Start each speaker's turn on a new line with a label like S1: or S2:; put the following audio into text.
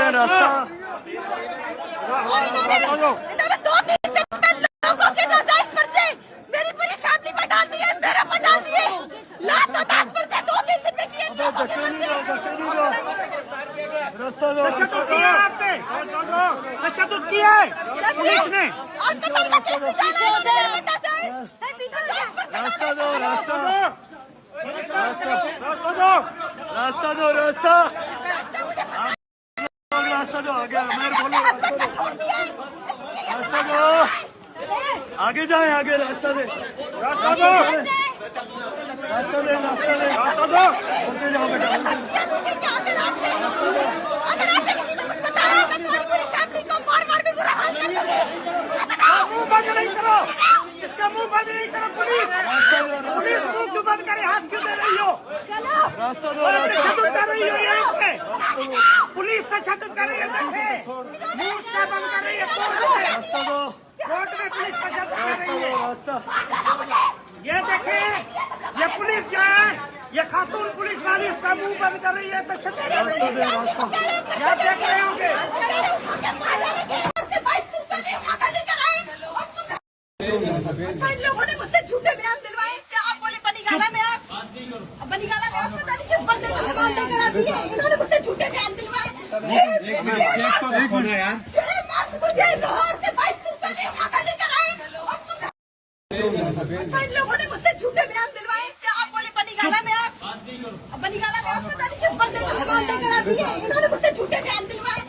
S1: हैं रास्ता।
S2: इन्होंने 2-3 दिन में लोगों के नाजायज पर्चे मेरी पूरी फैमिली पर डाल दिए, मेरे पर डाल दिए। लाख पर्चे 2-3 दिन में किए लोगों के पर्चे।
S1: रास्ता दो,
S3: तशद्दुद किया है आप पे, तशद्दुद किया है पुलिस ने।
S2: और कत्ल का केस भी डाला है इन्होंने मेरे पर नाजायज।
S1: रास्ता दो, रास्ता
S3: रास्ता दो,
S1: रास्ता दो, रास्ता रास्ता दो, आगे मैं बोलो रास्ता दो, आगे जाए, आगे रास्ता दे,
S3: रास्ता दो,
S1: रास्ता दे, रास्ता दे,
S3: रास्ता दो।
S1: बोलते जाओ बेटा,
S2: अगर आपने किसी को कुछ बताया मैं तुम्हारी पूरी फैमिली को मार-मार भी बुरा हाल कर दूंगी।
S3: मुंह बंद नहीं करो, इसका मुंह बंद नहीं करो। पुलिस मुंह क्यों बंद करे, हाथ क्यों दे रही हो?
S1: रास्ता दो,
S3: और तशद्दुद कर रही हो यहीं पे, पुलिस तशद्दुद कर रही है। देखे मुंह उसका बंद कर रही है।
S1: रास्ता दो,
S3: कोर्ट में पुलिस तशद्दुद कर रही है।
S1: रास्ता
S3: ये देखे, ये पुलिस जो है, ये खातून पुलिस वाली इसका मुंह बंद कर रही है, तशद्दुद कर रही है। ये आप देख रहे होंगे।
S2: अच्छा, इन लोगों ने मुझसे झूठे बयान दिलवाए। इससे आप बोले बनीगाला में आप पता नहीं किस बंदे को हवाले करा दिए। इन्होंने मुझसे झूठे बयान दिलवाए। 6 मुझे लाहौर से 22 दिन पहले उठाकर लेकर आए। अच्छा, इन लोगों ने मुझसे झूठे बयान दिलवाए। इससे आप बोले बनीगाला में आप पता नहीं किस बंदे को हवाले करा दिए। इन्होंने मुझसे झूठे बयान दिलवाए।